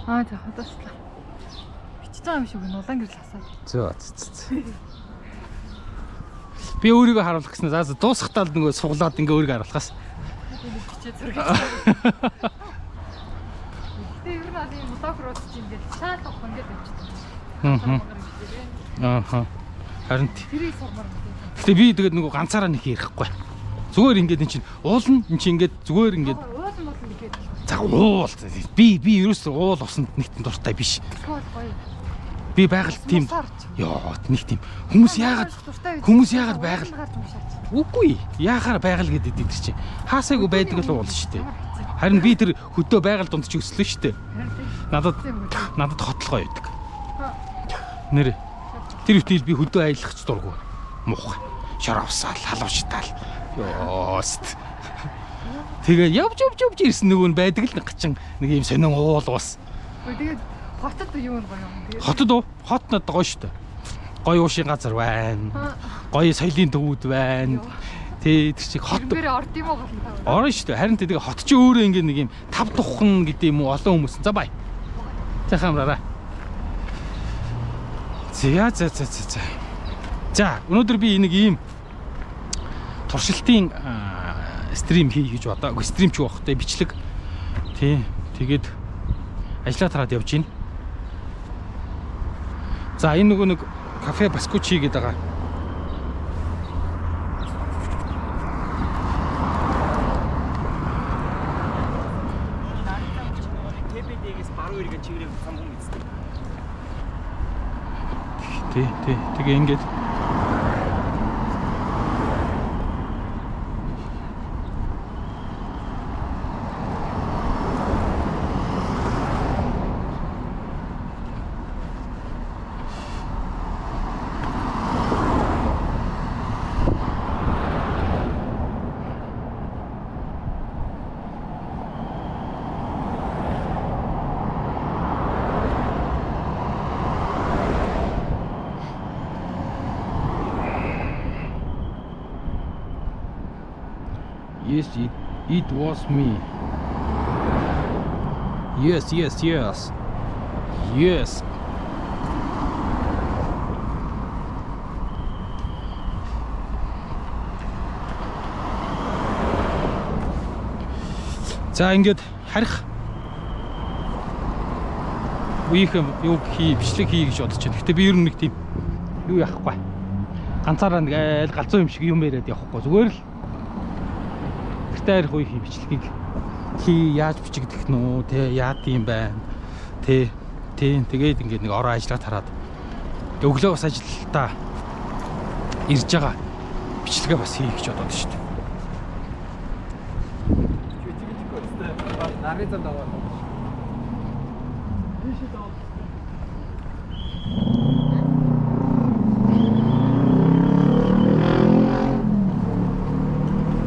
Аа за хадаачлаа. Бичиж байгаа юм шиг нь улаан гэрэл хасаад. Зөө. Би өөрийгөө харуулах гэсэн. За дуусахтаа л нөгөө суглаад ингээ өөрийгөө харуулахаас. Бичээ зургийг. Тэгээ ер нь аль юм фотограф ч ингээд шаал авах ингээд явчихсан. Ааха. Харин тэрийг сурмаар юм. Гэтэ би тэгээд нөгөө ганцаараа нэг ярихгүй. Зүгээр ингээд эн чинь уулна эн чинь ингээд зүгээр ингээд уулна ингээд. За уул. Би ерөөсөө уул усанд нэгтэн дуртай биш. Би байгаль тийм ёо нэг тийм хүмүүс яагаад байгаль үгүй яахаар байгаль гэдэг дээр чинь хаасайгүй байдаг л уул шүү дээ. Харин би тэр хөдөө байгаль донд ч өслөө шүү дээ. Надад хотлогоо байдаг. Нэр тэр үтэл би хөдөө аялахч дурггүй. Муухай. Шаравсаал, халууштаал. Ёост. Тэгээ явж ирсэн нөгөө нь байдаг л нэг гачин нэг юм сонин уул ус. Тэгээд хотод юу нэг гоё юм. Хотод уу? Хот надад гоё шүү дээ. Гоё уушийн газар байна. Гоё соёлын төвүүд байна. Тэр чиг хот. Гэрээ орд юм уу гол тав. Орно шүү дээ. Харин тэгээ хот чи өөрөө ингэ нэг юм тав туххан гэдэг юм уу олон хүмүүс. За бай. За хамраараа. За өнөөдөр би нэг ийм туршилтын стрим хий гэж бодоо. Стрим ч байх хэрэгтэй бичлэг. Тий. Тэгээд ажлаа тараад явж гин. За энэ нөгөө нэг кафе Баскучи гэдэг байгаа. ТБД-гээс баруун эргэн чиглэл зам хүн эздэг. Тий. Тэгээ ингээд Yes, it was me. Yes. За ингээд харих үеийнхэн юу бичлэг хий гэж бодож байна. Гэтэ би ер нь нэг тийм юу яахгүй. Ганцаараа нэг айл галзуу юм шиг юм яриад явахгүй. Зүгээр л гэртээ үеийн бичлэгийг яаж бичигдэх нөө те яад юм байна. Тэгээд ингээд нэг ороо ажиллаад хараад өглөө бас ажилдаа ирж байгаа бичлэгээ бас хий гэж бодоод шүү дээ. Нарын зам даваа.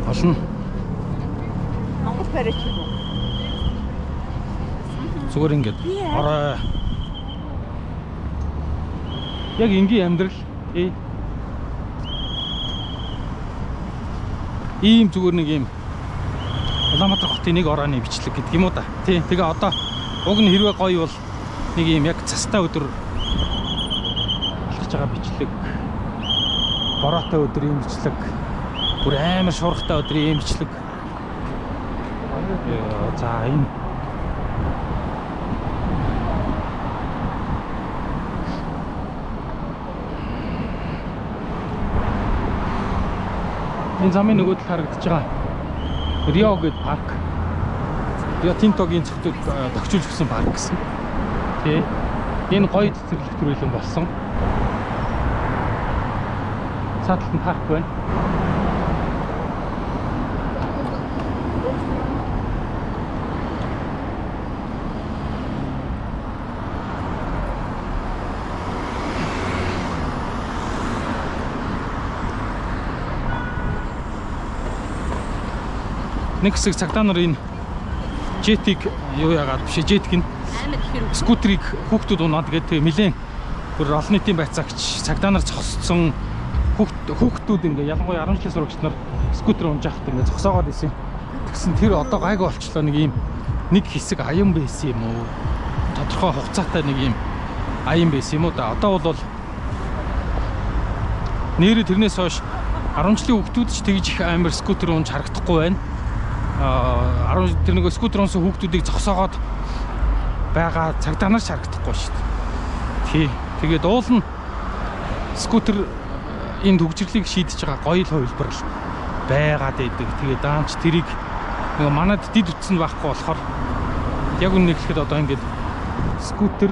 Болно. Монгол парич юм уу? Зүгээр ингээд ороо. Яг энгийн амьдрал ийм зүгээр нэг юм Улаанбаатар хотын нэг орооны бичлэг гэдэг юм уу да. Тий. Тэгээ одоо уг нь хэрвээ гоё бол нэг юм яг цастай өдөр алхаж байгаа бичлэг. Бороотой өдөр ийм бичлэг. Бүр амар шуурхтай өдөр ийм бичлэг. За энэ замын нөгөө талд харагдаж байгаа Рио гэдэг парк. Рио Тинтогийн зөвхөн тохижуулж өгсөн парк гэсэн. Тий. Энэ гоё цэцэрлэг төрөлөн болсон. Цааталт нь парк байна. Нэг хэсэг цагдаа нар энэ жетийг юу яагаад биш жетик нь скутерийг хүүхдүүд унаад тэгээд нэлээд бүр олон нийтийн байцаагч цагдаа нар зогссон хүүхдүүд ингээ ялангуяа 10 жилийн сурагч нар скутер унж яхад ингээ зогсоогоод исэн. Тэгсэн тэр одоо гайгүй болчлоо нэг хэсэг аян байсан юм уу? тодорхой хугацаатай нэг юм аян байсан юм уу да. Одоо бол нэрээ тэрнээс хойш 10 жилийн хүүхдүүд ч тэгж их амар скутер унж харагдахгүй байна. 10 тэр нэг скутер унсан хүүхдүүдийг зогсоогоод байгаа цагдаа нар харагдахгүй шүү дээ. Тий. Тэгээд уул нь скутер энэ төгжрлийг шийдэж байгаа гоё л хувилбар л байгаад байдаг. Тэгээд даанч тэрийг нэг манад дид утсан байхгүй болохоор яг үнэ хэлэхэд одоо ингээд скутер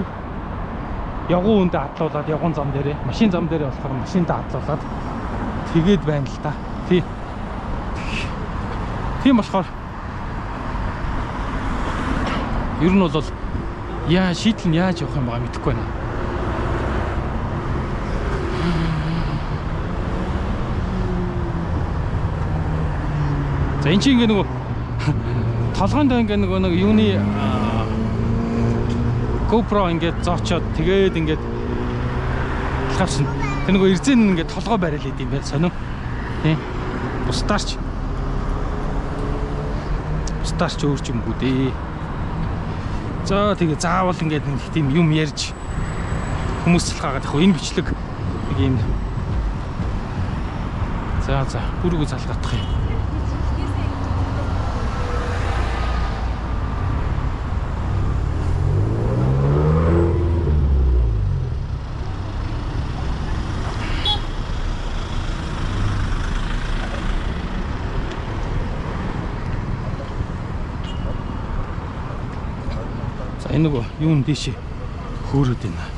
явган үндэ атлуулад явган зам дээрээ машин зам дээрээ болохоор машиндаа атлуулад тэгээд байна л да. Тий. Тийм болохоор ер нь бол шийдэл нь яаж явах юм байгаа мэдэхгүй байна. За энэ чинь ингээ нөгөө толгойд ингээ нэг юуны GoPro ингээд зоочоод тэгээд ингээд талхавсан. Тэр нөгөө эрзэн ингээд толгой барил идэм байл сонин. Тий. Бустаарч өөр ч юмгүй дээ. За тэгээ заавал ингээд нэг тийм юм ярьж хүмүүс залхаагаад яг энэ бичлэг нэг юм. За бүрүүг залгаадах юм. Энэ нөгөө юун дэше хөөрөд байна.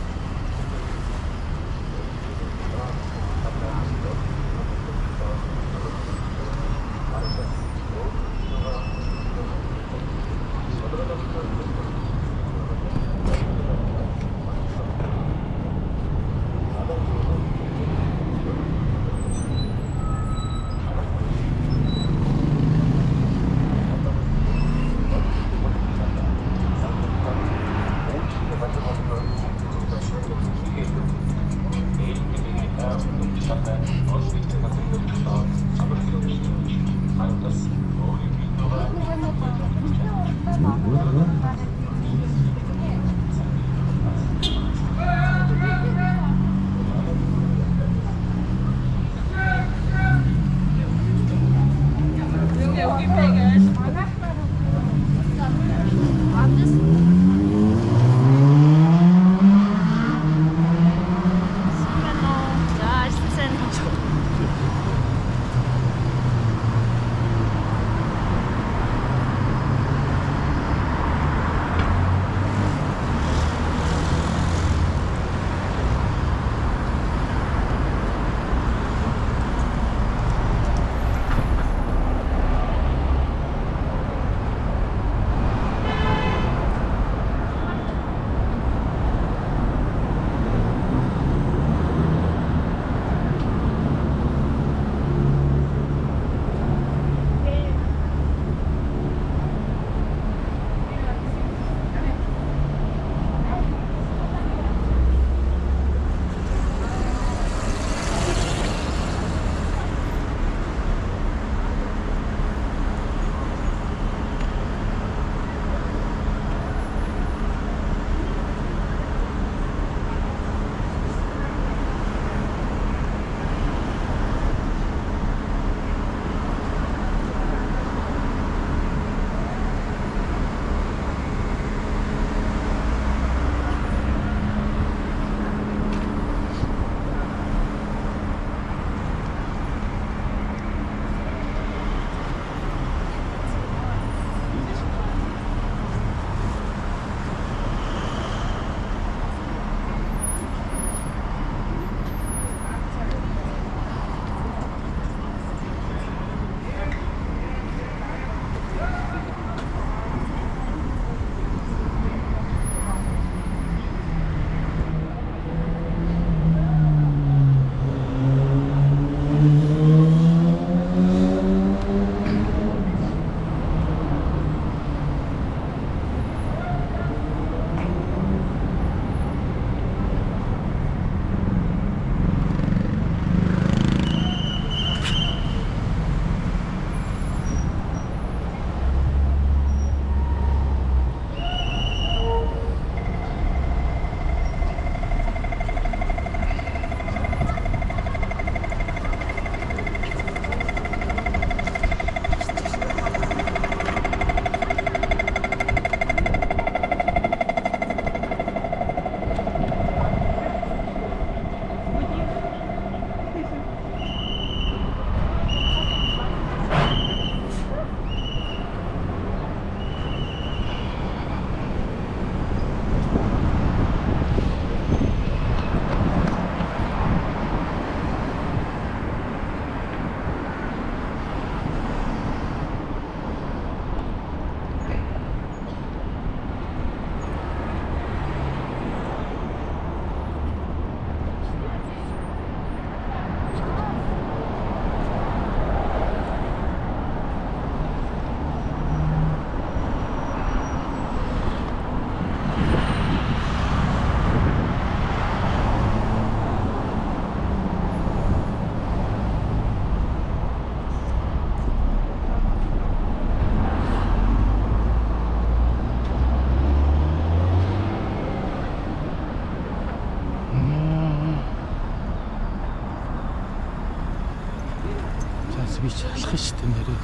би ч алах нь шүү дээ нэрээ.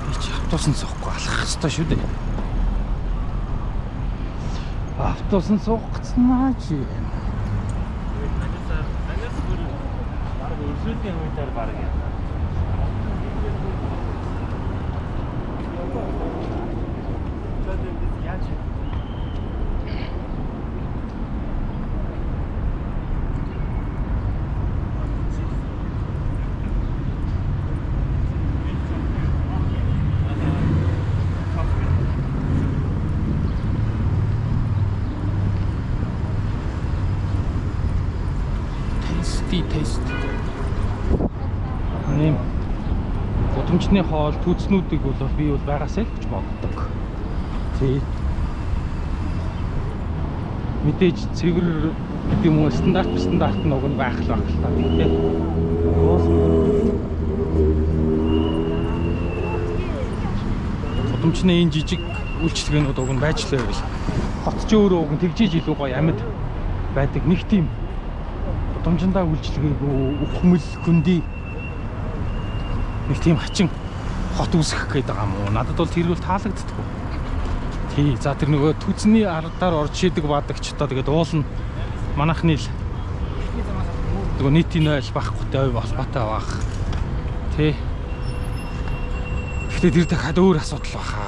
Би ч автобусан суухгүй алах хэрэгтэй шүү дээ. Автобусан суух гэцнаа чи. Анаас бүр баг өрсөлдөөн үедээр баг яа. Тест. Нэм гудамжны хоол түүцнүүдийг бол би бол байгаасаа л гэж боддог. Тий. Мэдээж цэвэр юм уу стандарт нь уг нь байх л байх л та тий. Гудамжны энэ жижиг үйлчлэгээнүүд уг нь байж л байвал хот ч өөрөө уг нь тэгжиж илүү гоё амьд байдаг нэг тийм гудамжиндаа үйлчлэгээгүй өхмөл хөндөй нэг тийм хачин хот үүсгэх гээд байгаа юм уу? Надад бол тэр бол таалагддаггүй. Тий, за тэр нөгөө түзний ардаар орж шидэг баадагчдаа тэгээд уулна манайхны л нөгөө нийтийн ойл байхгүй холбоотой байх. Тий. Гэхдээ тэр дахиад өөр асуудал баха.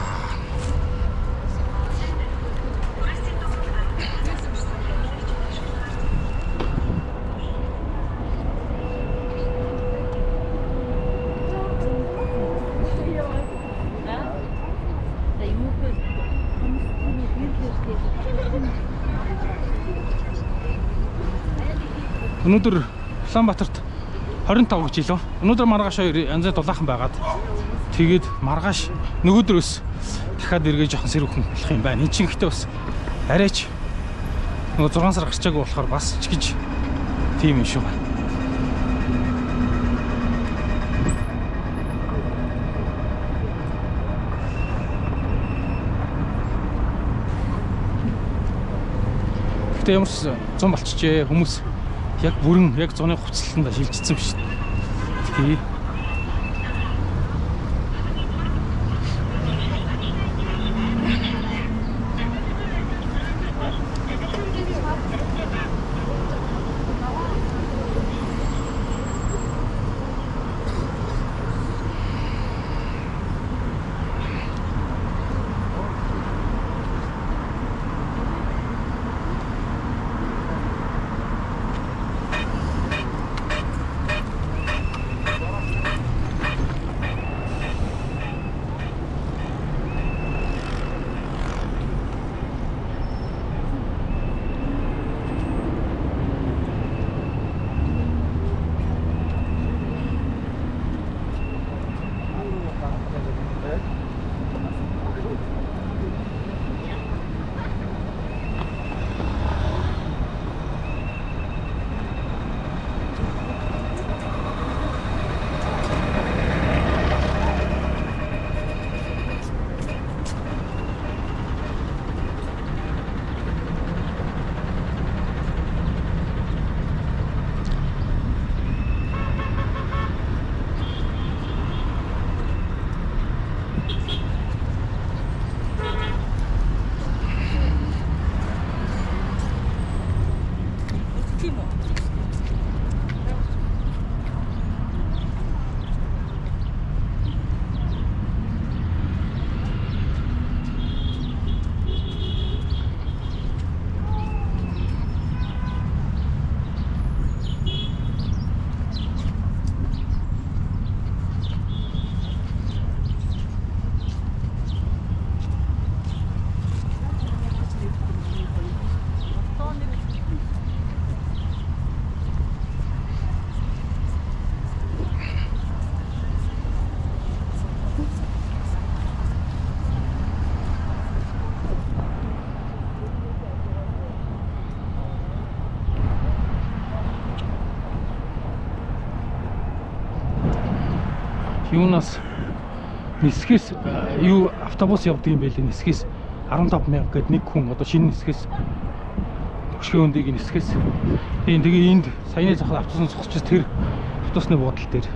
Өнөөдөр Улаанбаатарт 25 гэж илүү. Өнөөдөр маргааш янзын дулаахан байгаад тэгээд маргааш нөгөөдрөөс дахиад эргээ жоохон сэрүүхэн болох юм байна. Энд чинь гэхдээ бас арайч нөгөө 6 сар гарчаагүй болохоор бас ч гэж тийм юм шүү. Гэхдээ ямар ч 100 болчихжээ хүмүүс. Яг бүрэн яг зуны хувцлалтанд шилжчихсэн биш. Тэгээ. Юунаас нисгээс юу автобус явдаг юм бэ лээ. Нисгээс 15,000 гээд нэг хүн одоо шинэ нисгээс хөшгөө өндийг нисгээс. Тийм тэгээ энд саяны автобусны зогсож тэр автобусны буудлын дээр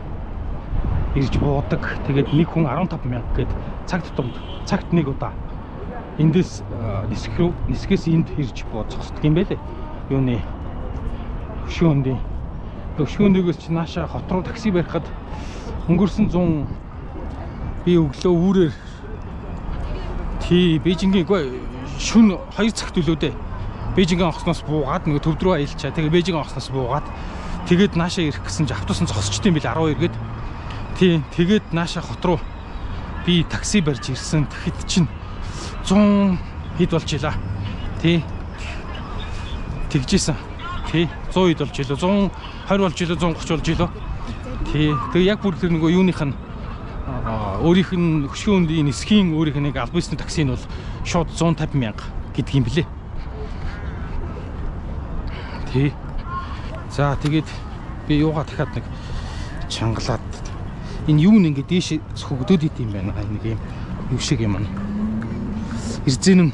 ирж буудаг. Тэгээд нэг хүн 15,000 гээд цагт нэг удаа эндээс нисгээс энд ирж зогсдог юм байлээ. Юуны хөшгөөндөөс чи нааша хот руу такси барихад өнгөрсөн 100 би өглөө үүрээр Бээжингийн шүн 2 цагт үлөөдөө Бээжингийн онгоцноос буугаад нөгөө төв рүү аялчаа. Тэгээ Бээжингийн онгоцноос буугаад тэгээд наашаа ирэх гэсэн чи автобус нь зогсчтой юм бил 12 гээд. Тэгээд наашаа хот руу би такси барьж ирсэн. Тэгэхэд чинь 100 хэд болж илаа. Тэгжсэн. 100 хэд болж илээ. 120 болж илээ, 130 болж илээ. Тэгээ яг бүр тэр нөгөө юуных нь өөрийнх нь хөшгөөндийн нисхийн өөрийнх нь нэг албасны такси нь бол шууд 150,000 гэдэг юм блэ. За тэгээд би юугаа дахиад нэг чангалаад энэ юу нэг ингэ дээш хөгдөд идэм байна. Нэг юм юу шиг юм аа. Ирзэн нь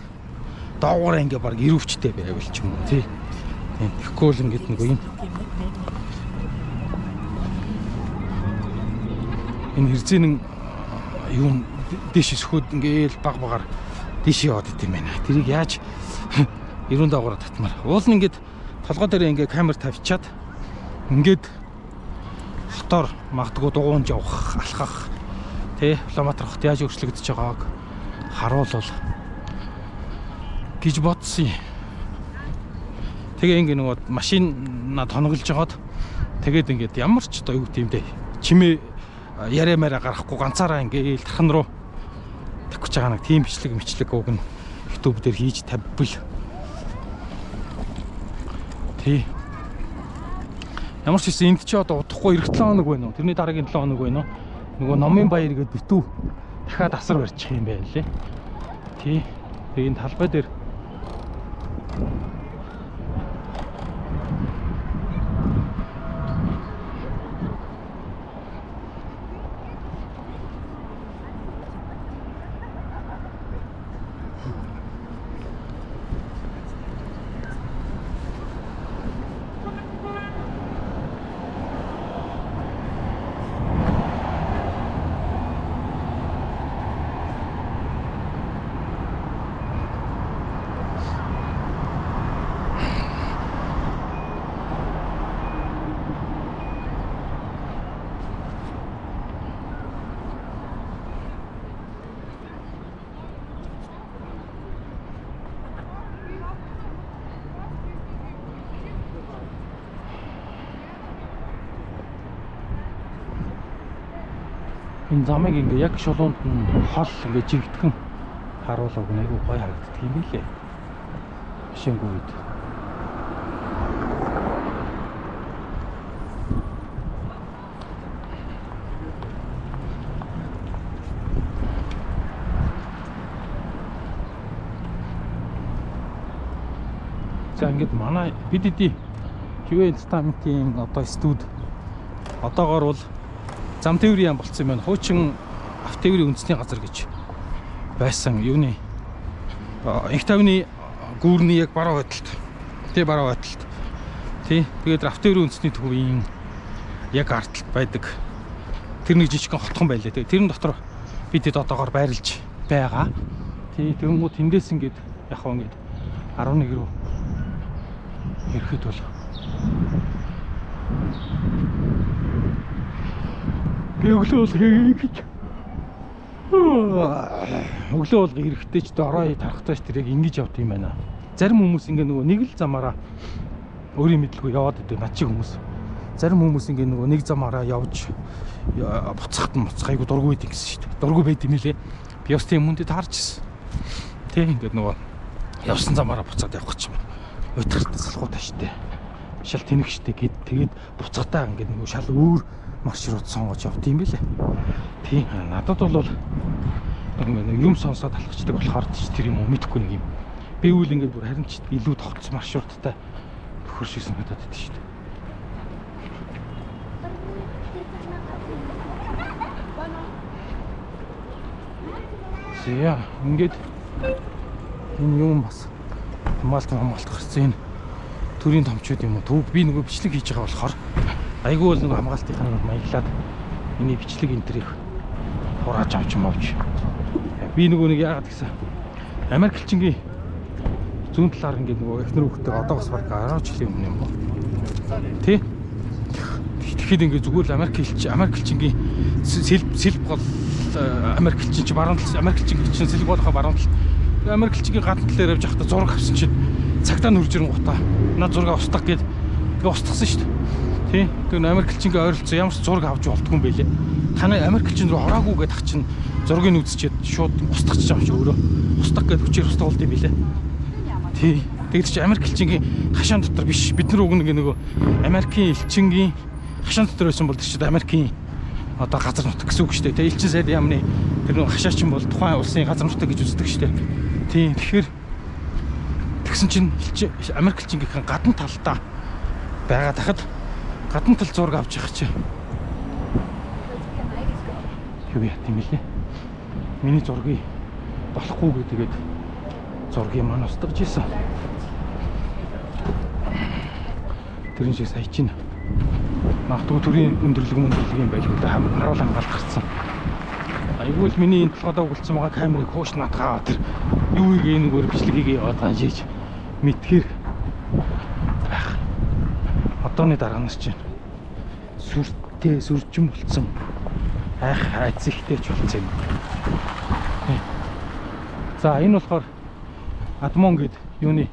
доогоор ингэ баг ирүүвчтэй байвал ч юм уу тэгэхгүй л ингэ нэг юм. Энэ ирзэн юу дээш сөхөд ингээл багаар дээш яваад идэм байна. Тэрийг яаж 90 доогоор татмаар. Уул нь ингээд толгой дээр ингээ камер тавьчаад ингээд хотоор магадгүй дугуунж явах, алхах километр хот яаж өөрчлөгдөж байгааг харуулвал гэж бодсон юм. Тэгээ ингээ нөгөө машина тоноглож жагаад тэгээд ингээд ямар ч одоо юу гэдэм бэ чимээ яриамаараа гарахгүй ганцаараа ингээл тархан руу тавьж байгаа нэг тийм бичлэг уг нь YouTube дээр хийж тавьбал ямар ч гэсэн энд чи одоо удахгүй эх 7 хоног байна уу? Тэрний дараагийн 7 хоног байна уу? Нөгөө Номын Баяр гээд битүү дахиад асар барьчих юм байна лээ. Тэгээ энэ талбай дээр энэ замыг ингээ яг шулуунд нь хол ингээ жигдхэн харуулаг айгу гоё харагддаг юм билээ. Бишэнгүү үед. За ингээд манай BDD QA Entertainment-ийн одоо студ одоогоор бол зам тээврийн яам болцсон юм байна. Хуучин автотээврийн үндэсний газар гэж байсан юуны их тавны гүүрний яг бараа байдалд. Бараа байдалд. Тэгээд автотээврийн үндэсний төвийн яг артталт байдаг. Тэр нэг жижигхэн хотхон байлаа. Тэрэн дотор бид одоогоор байрлаж байгаа. Тэгмүү тэндээс ингээд яг хоо ингээд 11 рүү ирэхэд бол өглөө бол эрэхтэй ч ороо тарахтайч тэр яг ингэж явд юм байна. Зарим хүмүүс ингээ нөгөө нэг л замаараа өөрийн мэдлгүй яваад идэв над чи хүмүүс. Зарим хүмүүс ингээ нөгөө нэг замаараа явж буцахт айгу дургүй байдаг гэсэн шүү дээ. Дургүй байд юм лээ. Би бас тийм хүндэд харж ирсэн. Ингээ нөгөө явсан замаараа буцаад явах ч юм. Өтөрт салхуу таштай. Шал тэнэгчтэй гээд тэгээд буцаатаа ингээ нөгөө шал өөр маршрут сонгож явд юм билээ. Надад бол юм сонсоод алхацдаг болохоор тэр юм уу мэдэхгүй нэг юм. Би үл ингээд бүр харин ч илүү тогтц маршруттай төхөр шиг санагдаад байдаг шүү дээ. Зя ингээд энэ юм бас хамаалт гарсан энэ төрийн томчууд юм уу төв би нөгөө бичлэг хийж байгаа болохоор айгүй бол нөгөө хамгаалтынхаа нэг маяглаад миний бичлэг энтрийг хурааж авч юм авч. Би нөгөө нэг яагаад гэсэн Америкчингийн зүүн талаар ингээд нөгөө эхнэр хүүхдээ одоогоос баг 10 жилийн өмнө юм уу. Тий. Тэгэхэд ингээд зүгээр л Америкчингийн сэлб гол Америкчин чи баруун тал Америкчин чинь сэлб болохоо баруун тал Америкчингийн гадна талаар явж байхдаа зураг авсан чинь цагтаа нүрж ирэн гутаа. Наад зураг устгах гээд тэгээ устгасан шүү дээ. Тий. Тэгээ Америкчингийн ойролцоо ямар ч зураг авч болтгүй юм байлээ. Таны Америкчин рүү ороогүй гэдэг ах чинь зургийг үзчихэд шууд устгахчих юм чи өөрөө. Устгах гээд хүчээр устгуулд юм билээ. Тий. Тэгээд чи Америк элчингийн хашаан дотор биш. Бид нар уг нөгөө Америкийн элчингийн хашаан дотор байсан бол тэр чи Америкийн одоо газар нутаг гэсэн үг шүү дээ. Элчин сайд яамны тэр нөгөө хашаачин бол тухайн улсын газар нутаг гэж үздэг шүү дээ. Тий. Тэгэхээр тэгсэн чинь Америк элчингийнхэн гадна талдаа байгаа тахад гадна тал зураг авч явах чи. Юу яа тийм лээ. Миний зургийг болохгүй гэдэг зургийг маань устгаж ийсэн. Тэрэн шиг сая чинь магадгүй төрийн өндөрлөг юм байх үү харуул хамгаалт гарцсан. Айгүй л миний энэ толгойд өгүүлсэн байгаа камерыг хууш натгаа тэр юу нэг бичлэгийг яваад байгаа жийж мэдхээр байх. Одооны дараанаас чинь сүртэй сүржин болцсон. Айц ихтэй ч болцсон юм. За энэ болохоор Адмон гэд юуны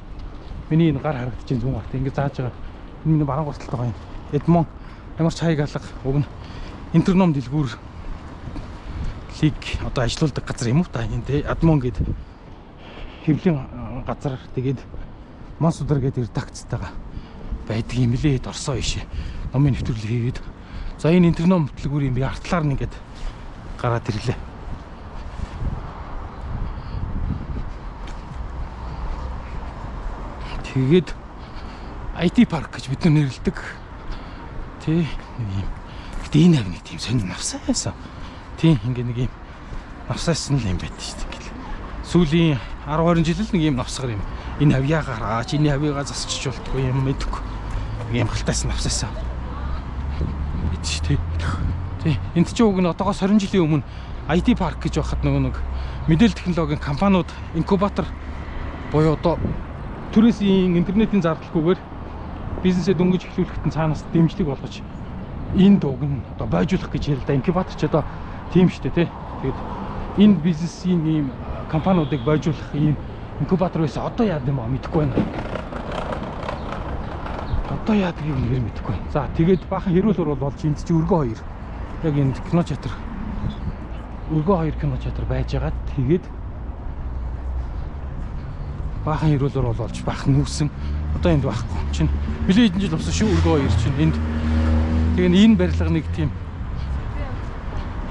миний энэ гар харагдаж зүүн гарт ингэ зааж байгаа. Энэ миний баруун гарталтай байгаа юм. Эдмон ямар ч хайг алга уг нь интерном дэлгүүр лиг одоо ажилуулдаг газар юм уу та энэ тэ Адмон гэд хэвлийн газар тэгээд Монсудар гэдэг редакцтайгаа байдаг юм лээ Орсоо ишээ номын нэвтрүүлэг хийгээд за энэ интерном дэлгүүрийн би артлаар нь ингээд гараад ирлээ. Тэгээд IT парк гэж бид нар нэрлэдэг. Тэ нэг юм. Гэтэ энэ авны тийм сонир навсаасан. Тийм ингээ нэг юм навсаасан л юм байт шүү дээ. Сүүлийн 10-20 жил л нэг юм навсгар юм. Энэ авьяа гараач, энэ авьяагаа засчих болтгүй юм мэдгүй. Нэг юм халтаас навсаасан. Тэ. Тэ. Энд чинь уг нь одоогоос 20 жилийн өмнө IT парк гэж байхад нэг мэдээлэл технологийн компаниуд инкубатор буюу одоо түрээсийн интернетийн зардалгүйгээр бизнесээ дөнгөж эхлүүлэхэд нь цаанаас дэмжлэг болгож энэ дууг нь одоо бойжуулах гэж ярил да инкубатор ч одоо тийм шүү дээ тий. Тэгээд энэ бизнесийн ийм компаниудыг бойжуулах ийм инкубатор байсан одоо яад юм аа мэдэхгүй байна. Одоо яадгийг нэр мэдэхгүй. За тэгээд баахан хэрүүл урвал болж энд чи өргөө 2 яг энэ кинотеатр өргөө 2 кинотеатр байж байгаа. Тэгээд баахан хэрүүлэр болж баахан нүүсэн. Одоо энд байхгүй чинь билээ хэдэн жил болсон шүү өргөө 2 чинь энд. Тэгээд энэ барилга нэг тийм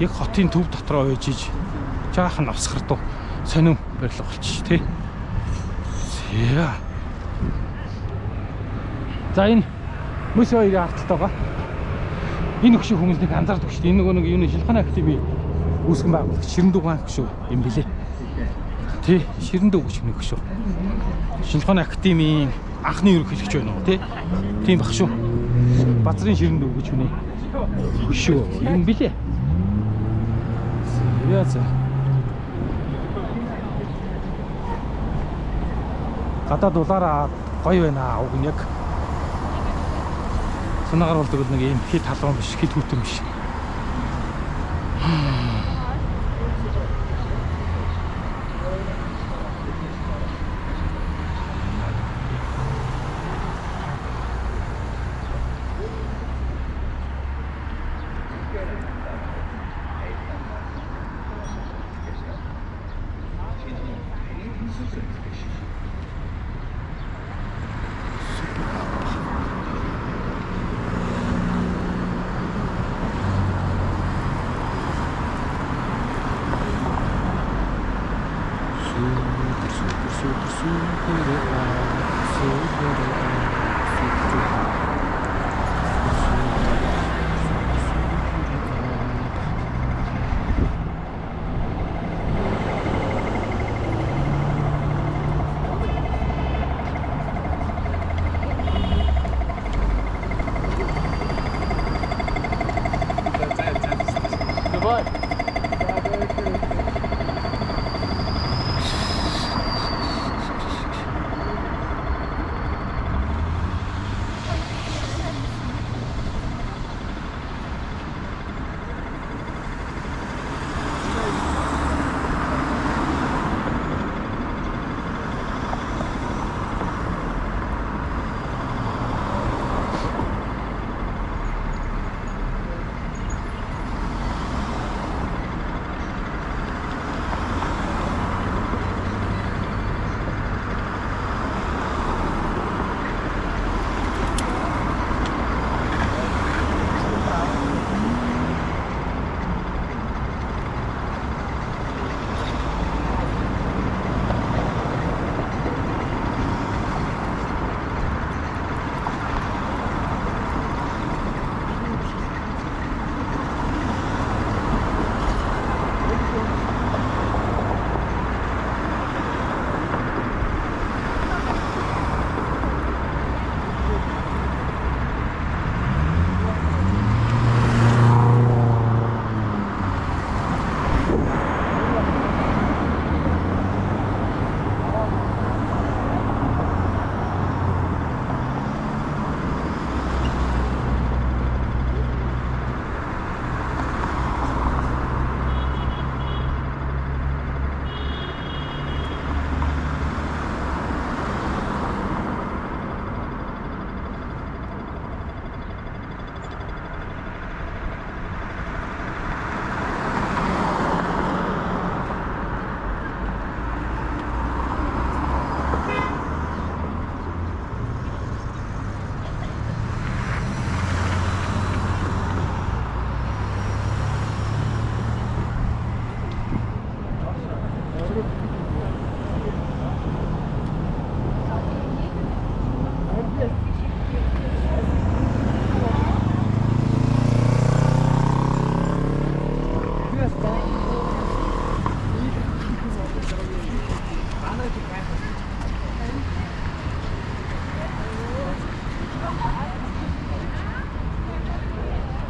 яг хотын төв дотроо байж иж жаахан авсгартуу сонин барилга болчих тий. Яа. За энэ мөс хоёрын арталтайгаа энэ өгшөө хүмүүс нэг анзаардаг шүү дээ. Энэ нөгөө нэг юуны шилхааны академи үүсгэн байгуулагч Ширэндүг хаан өгшөө юм билээ. Тий, Ширэндүг өгшөө. Шилхааны академийн анхны ерөнхийлөгч байна уу тий? Тийм баг шүү. Базрын Ширэндүг гэж хүнээ өгшөө юм билээ. Яа за. Гадаад дулаараа гоё байна уг нь яг санаагаар болдог нэг юм хит халуун биш хит хүтэн биш.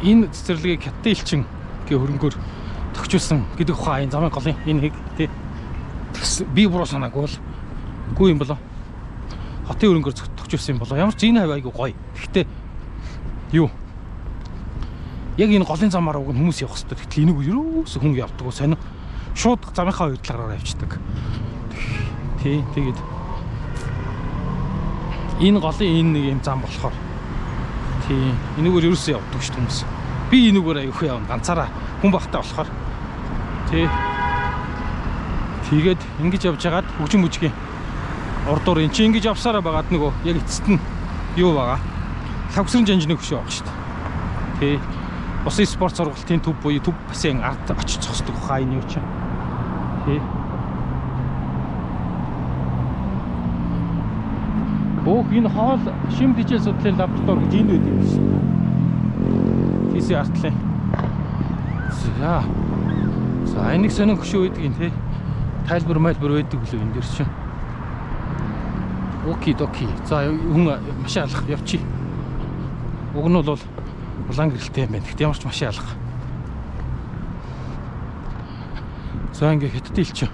Энэ цэцэрлэгийг Хятадын элчин гээ хөрөнгөөр төгчүүлсэн гэдэг ухаан замын голын энэ нэг тий би буруу санаагүй бол үгүй юм болоо. Хотын хөрөнгөөр төгчүүлсэн юм болоо. Ямар ч энэ хавь айгу гоё. Гэхдээ юу? Яг энэ голын замаар уг хүмүүс явах хэрэгтэй. Гэтэл энийг ерөөсө хүн явдаг уу сонио. Шууд замынхаа хоёр талаараа явчихдаг. Тий, тэгээд энэ голын энэ нэг юм зам болохоор тий, энэгээр ерөөсөө явдаг шүү дээ хүмүүс. Би энэгээр аяах явна ганцаараа хүн багтаа болохоор. Тий. Тэгээд ингэж явж хагаад хөгжим мүжгийн ордоор эн чинь ингэж явсараа байгаад нөгөө яг эцэст нь юу байгаа? Лавгсрын жанжны хөшөө байгаа шүү дээ. Тий. Усын спорт сургалтын төв буюу төв бассейн ард очиж зогсдог хаа энэ юу чинь. Тий. Бөх энэ хоол шим дижил судлалын лаборатори гэж энд байдаг юм шиг. Тийсээ артлын. За энийг сонин хөшөө байдаг юм те. Тайлбар байдаг үлээ энэ дэр чинь. Окей доки. За хүн машин алах явчих. Уг нь бол улаан гэрэлтэй юм байна. Гэхдээ ямар ч машин алах. За ингээ Хятадын элчин.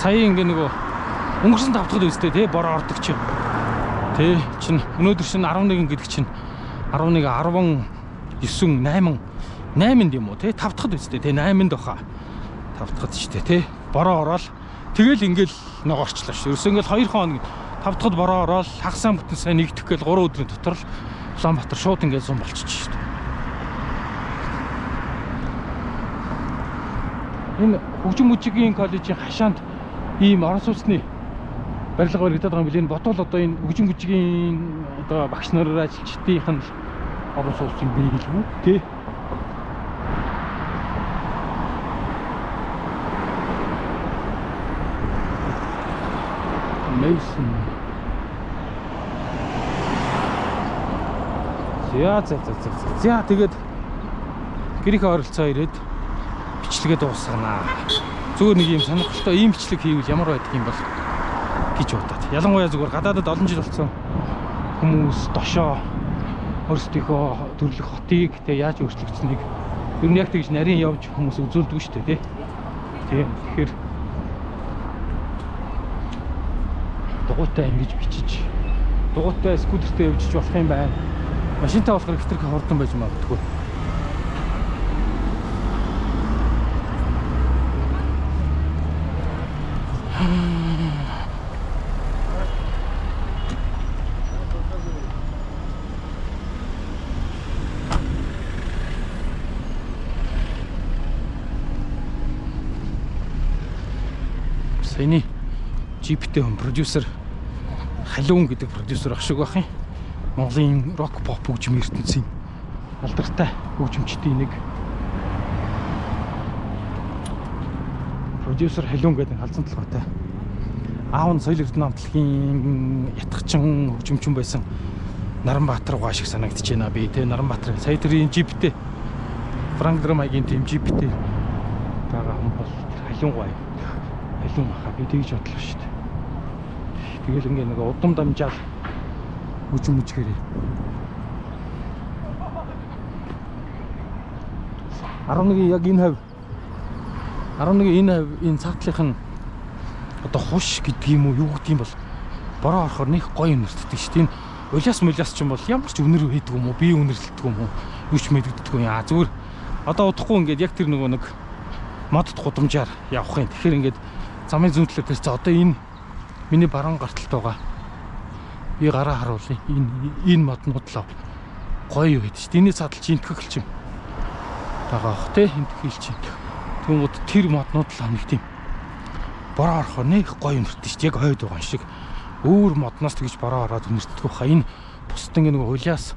Сая ингээ нөгөө өнгөрсөн тавтахад үстэй тий бороо ордог чинь. Тий чин өнөөдөр чинь 11 гэдэг чинь 11 19 8 юм уу тий тавтахад үстэй тий 8-нд баха. Тавтахад штэ тий бороо ороод тэгэл ингээл нэг орчлоо ш. Ерөөсөө ингээл 2 хоног тавтахад бороо ороод хагасаа бүтэн сайн нэгдэх гээл 3 өдрийн дотор л Улаанбаатар шууд ингээл зам болчих штэ. Энэ хөгжим мужигийн коллежийн хашаанд ийм орон сууцны барилга баригдаад байгаа юм билээ. Ботвол одоо энэ хөгжим мужигийн одоо багш нараар ажилчдынх нь орон сууц юм билгүй тий. Мэйсэн. За тэгээд гэрийнхээ оролцоо ирээд бичлэгээ дуусганаа. Зүгээр нэг юм сонирхолтой ийм бичлэг хийвэл ямар байдаг юм бол гэж бодоод. Ялангуяа зүгээр гадаадад олон жил болсон хүмүүс дошоо өөрсдийнхөө төрлөх хотыг тэг яаж өөрчлөгдсөнийг ер нь яг тэгж нарийн явж хүмүүс үзүүлдэг шүү дээ тий. Тэгэхээр дугуйтай ингэж бичиж дугуйтай скутертэй явж болох юм байна. Машинтай болохоор электрик хурдан байж магадгүй. Саяны GP-тэй хүн продюсер Халиун гэдэг продюсер ах шиг байх юм. Монголын рок поп хөгжим ертөнцийн алдартай хөгжимчдийн нэг продюсер Халиун гэдэг халзан толгойтой. Аав нь соёл эрдэнэ хамтлагийн ятгачин хөгжимчин байсан Наранбаатар гоо шиг санагдаж байна би те. Наранбаатар сая тэрийн GP-тэй Франк Драмагийн team GP-тэй байгаа хүн бол Халиун гоо. Халиун баха би тэгж бодлоо шүү дээ. Тэгэл ингээ нэг удам дамжаал үжим мүжгээрээ 11 яг энэ хав 11 энэ цаатлынх нь одоо хуш гэдэг юм уу юу гэдэг юм бол бороо орохоор нэг гоё өнөртдөг шүү дээ. Энэ улиас ч юм бол ямар ч өнөр хийдэг юм уу би өнөрлөлдөг юм уу юу ч мэддэггүй юм. Зүгээр одоо удахгүй ингээд яг тэр нөгөө нэг модд гудамжаар явах юм. Тэгэхээр ингээд замын зүүн талаар тэрч одоо энэ миний баруун гарталт байгаа. Би гараа харуулъя. Энэ моднууд л гоё юу гэдэг чинь. Эний цаатал чинь интгэхэлч юм. Тагаах те интгэхэлч. Тэгмүүд тэр моднууд л нэг тийм бороо орохоор нэг гоё өнөртдөг шүү. Яг хойд байгаа юм шиг. Өөр модноос тэгж бороо ороод өнөртдөг баха. Энэ бусд ингээ нэг хулиас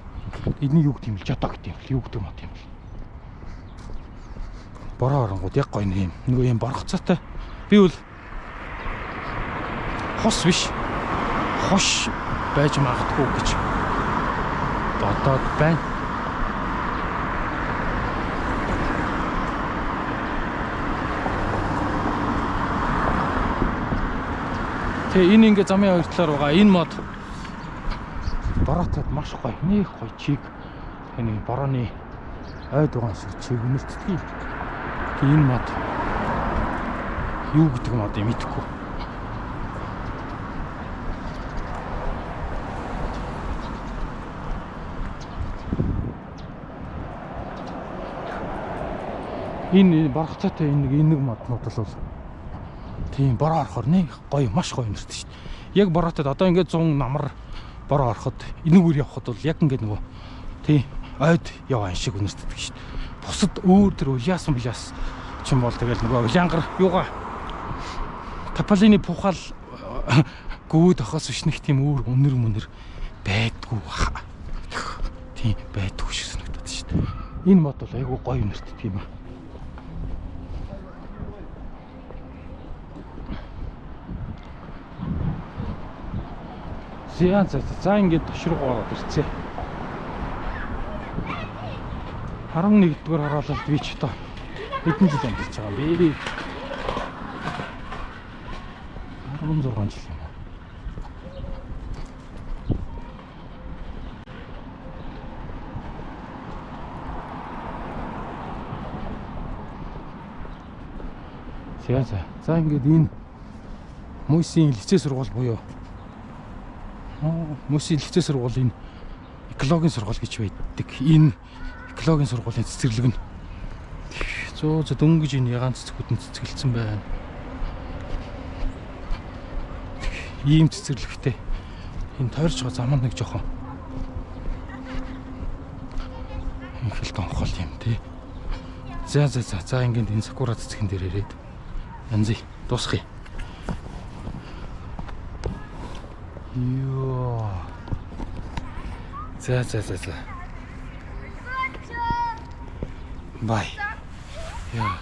эдний юу гэдэг юм л жодоо гэдэг юм. Юу гэдэг мод юм бол. Бороо оронгууд яг гоё нэг юм. Нөгөө юм борхоцоотой. Би бол хос биш. Хош байж магадгүй гэж бодоод байна. Тэгээ энэ ингээ замын хоёр талаар байгаа энэ мод бороотой маш гоё. Нэг гоё чиг. Энэ борооны ойд байгаа шиг чиг үнэлтдэг. Тэгээ энэ мод юу гэдэг мод юм мэдэхгүй. Энэ барахцаатай энэ моднууд бол тийм бороо орохоор нэг гоё маш гоё нэртэй шүү дээ. Яг бороотод одоо ингээд 100 намар бороо ороход энэгээр явхад бол яг ингээд нөгөө тийм ойд яваа шиг үнэртдэг шүү дээ. Бусад өөр төр уляасан билаас ч юм бол тэгэл нөгөө улянгар юугаа Тополины пухал гүүд ахаас биш нэг тийм өөр үнэр байдгүй баха. Тийм байдгүй шиг санагдаад шүү дээ. Энэ мод бол айгүй гоё үнэртдэг юм аа. За ингээд тошрог ороод ирцээ. 11-р хараалалд би ч одоо хэдэн жил амьдарч байгаа юм бэ? 16 жил юм уу? За ингээд энэ Мөсийн лицей сургууль буюу Мөсийн лицей сургуулийн экологийн сургууль гэж байдаг. Энэ экологийн сургуулийн цэцэрлэг нь зөө дөнгөж энэ ягаан цэцгүүдэн цэцгэлсэн байна. Ийм цэцэрлэгтэй энэ тойрч байгаа замд нэг жоохон инхэл тонхол юм тий. За ингээд энэ сакура цэцгэн дээр ирээд янзы дуусгая. Йоо. За. Бай. Яа.